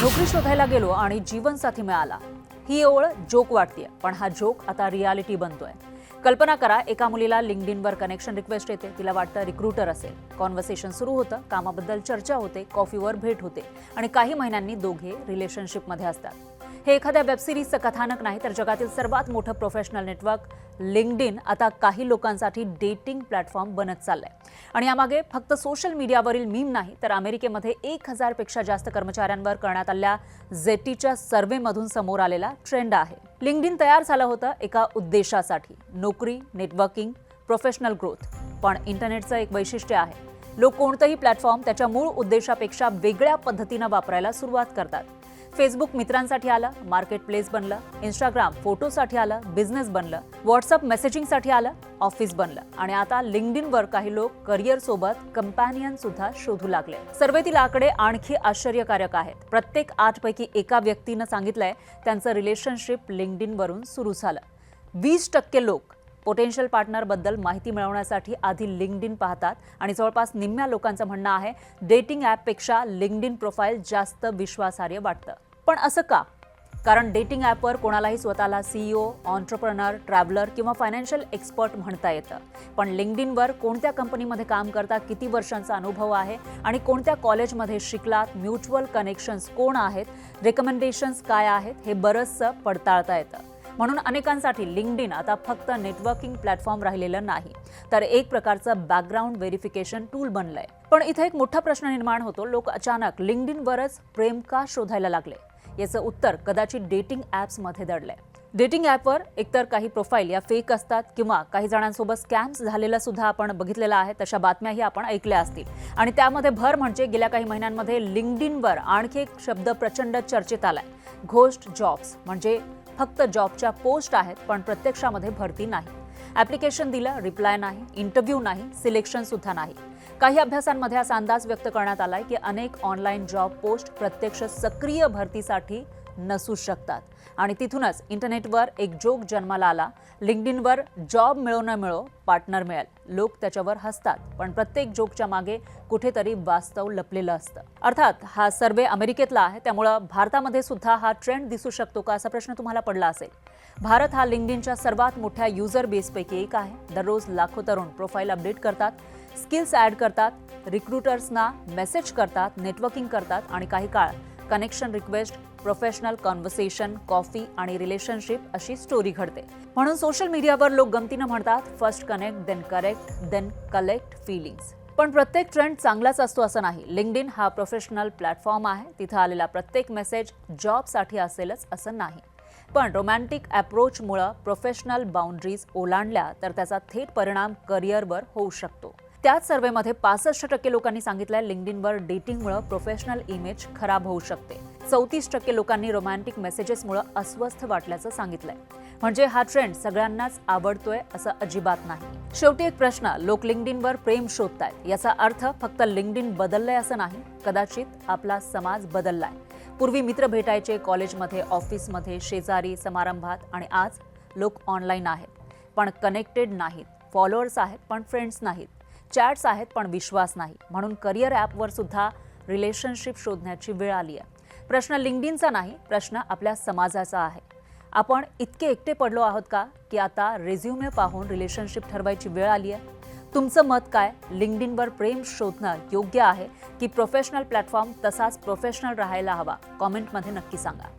नोकरी शोधायला गेलो आणि जीवनसाथी मिळाला. ही ओळ जोक वाटतेय, पण हा जोक आता रियालिटी बनतोय. कल्पना करा, एका मुलीला लिंक्डइनवर कनेक्शन रिक्वेस्ट येते. तिला वाटतं रिक्रूटर असेल. कॉन्व्हर्सेशन सुरू होतं, कामाबद्दल चर्चा होते, कॉफीवर भेट होते आणि काही महिन्यांनी दोघे रिलेशनशिपमध्ये असतात. हे एखाद्या वेबसिरीजचं कथानक नाही, तर जगातील सर्वात मोठं प्रोफेशनल नेटवर्क लिंक्डइन आता काही लोकांसाठी डेटिंग प्लॅटफॉर्म बनत चाललंय. आणि यामागे फक्त सोशल मीडियावरील मीम नाही, तर अमेरिकेमध्ये 1000 पेक्षा जास्त कर्मचाऱ्यांवर करण्यात आलेल्या झेटीच्या सर्व्हेमधून समोर आलेला ट्रेंड आहे. लिंक्डइन तयार झालं होतं एका उद्देशासाठी: नोकरी, नेटवर्किंग, प्रोफेशनल ग्रोथ. पण इंटरनेटचं एक वैशिष्ट्य आहे, लोक कोणतंही प्लॅटफॉर्म त्याच्या मूळ उद्देशापेक्षा वेगळ्या पद्धतीनं वापरायला सुरुवात करतात. फेसबुक मित्रांसाठी आलं, मार्केट प्लेस बनलं. इंस्टाग्राम फोटोसाठी आलं, बिझनेस बनलं. व्हॉट्सअप मेसेजिंगसाठी आलं, ऑफिस बनलं. आणि आता लिंक्डइनवर काही लोक करिअर सोबत कंपॅनियन सुद्धा शोधू लागले. सर्वेतील आकडे आणखी आश्चर्यकारक आहेत. प्रत्येक 8 पैकी एका व्यक्तीनं सांगितलंय त्यांचं रिलेशनशिप लिंक्डइनवरून सुरू झालं. 20% लोक पोटेन्शियल पार्टनरबद्दल माहिती मिळवण्यासाठी आधी लिंक्डइन पाहतात आणि जवळपास निम्म्या लोकांचं म्हणणं आहे डेटिंग ॲपपेक्षा लिंक्डइन प्रोफाईल जास्त विश्वासार्ह वाटतं. पण असं का? कारण डेटिंग ॲपवर कोणालाही स्वतःला CEO, ऑन्ट्रप्रनर, ट्रॅव्हलर किंवा फायनान्शियल एक्सपर्ट म्हणता येतं. पण लिंक्डइनवर कोणत्या कंपनीमध्ये काम करता, किती वर्षांचा अनुभव आहे आणि कोणत्या कॉलेजमध्ये शिकलात, म्युच्युअल कनेक्शन्स कोण आहेत, रेकमेंडेशन्स काय आहेत, हे बरंचसं पडताळता येतं. म्हणून अनेकांसाठी लिंक्डइन आता फक्त नेटवर्किंग प्लॅटफॉर्म राहिलेलं नाही, तर एक प्रकारचं बॅकग्राऊंड व्हेरिफिकेशन टूल बनलंय. पण इथे एक मोठा प्रश्न निर्माण होतो, लोक अचानक लिंक्डइनवरच प्रेम का शोधायला लागले? याचं उत्तर कदाचित डेटिंग ॲप्समध्ये दडलंय. डेटिंग ॲपवर एकतर काही प्रोफाईल या फेक असतात किंवा काही जणांसोबत स्कॅम्स झालेला सुद्धा आपण बघितलेला आहे. तशा बातम्याही आपण ऐकल्या असतील. आणि त्यामध्ये भर म्हणजे गेल्या काही महिन्यांमध्ये लिंक्डइनवर आणखी एक शब्द प्रचंड चर्चेत आलाय: घोस्ट जॉब्स. म्हणजे फक्त जॉबच्या पोस्ट आहेत, पण प्रत्यक्षामध्ये भरती नाही. ॲप्लिकेशन दिलं, रिप्लाय नाही, इंटरव्ह्यू नाही, सिलेक्शन सुद्धा नाही. काही अभ्यासांमध्ये असा अंदाज व्यक्त करण्यात आलाय की अनेक ऑनलाईन जॉब पोस्ट प्रत्यक्ष सक्रिय भरतीसाठी नसू शकतात. आणि तिथूनच इंटरनेटवर एक जोक जन्माला आला: लिंक्डइनवर जॉब मिळो न मिळो, पार्टनर मिळेल. लोक त्याच्यावर हसतात, पण प्रत्येक जोकच्या मागे कुठेतरी वास्तव लपलेलं असतं. अर्थात हा सर्वे अमेरिकेतला आहे, त्यामुळं भारतामध्ये सुद्धा हा ट्रेंड दिसू शकतो का, असा प्रश्न तुम्हाला पडला असेल. भारत हा लिंक्डइनच्या सर्वात मोठ्या युजर बेसपैकी एक आहे. दररोज लाखो तरुण प्रोफाईल अपडेट करतात, स्किल्स ॲड करतात, रिक्रुटर्सना मेसेज करतात, नेटवर्किंग करतात आणि काही काळ connection request, professional conversation, coffee आणि रिलेशनशिप अशी स्टोरी घडते. म्हणून सोशल मीडियावर लोक गमतीनं म्हणतात, first connect, then correct, then collect feelings. पण प्रत्येक ट्रेंड चांगलाच असतो असं नाही. लिंक्डइन हा प्रोफेशनल प्लॅटफॉर्म आहे. तिथं आलेला प्रत्येक मेसेज जॉबसाठी असेलच असं नाही. पण रोमॅन्टिक अप्रोचमुळं प्रोफेशनल बाउंड्रीज ओलांडल्या तर त्याचा थेट परिणाम करिअरवर होऊ शकतो. त्याच सर्व्हेमध्ये 65% लोकांनी सांगितलंय लिंक्डइनवर डेटिंगमुळे प्रोफेशनल इमेज खराब होऊ शकते. 34% लोकांनी रोमॅन्टिक मेसेजेसमुळे अस्वस्थ वाटल्याचं सांगितलंय. म्हणजे हा ट्रेंड सगळ्यांनाच आवडतोय असं अजिबात नाही. शेवटी एक प्रश्न: लोक लिंक्डइनवर प्रेम शोधतायत, याचा अर्थ फक्त लिंक्डइन बदललंय असं नाही. कदाचित आपला समाज बदललाय. पूर्वी मित्र भेटायचे कॉलेजमध्ये, ऑफिसमध्ये, शेजारी, समारंभात, आणि आज लोक ऑनलाईन आहेत पण कनेक्टेड नाहीत. फॉलोअर्स आहेत पण फ्रेंड्स नाहीत. चॅट्स आहेत पण विश्वास नाही. म्हणून करिअर ॲपवर सुद्धा रिलेशनशिप शोधण्याची वेळ आली आहे. प्रश्न लिंक्डइनचा नाही, प्रश्न आपल्या समाजाचा आहे. आपण इतके एकटे पडलो आहोत का की आता रेझ्युमे पाहून रिलेशनशिप ठरवायची वेळ आली आहे? तुमचं मत काय? लिंक्डइनवर प्रेम शोधणं योग्य आहे की प्रोफेशनल प्लॅटफॉर्म तसाच प्रोफेशनल राहायला हवा? कॉमेंटमध्ये नक्की सांगा.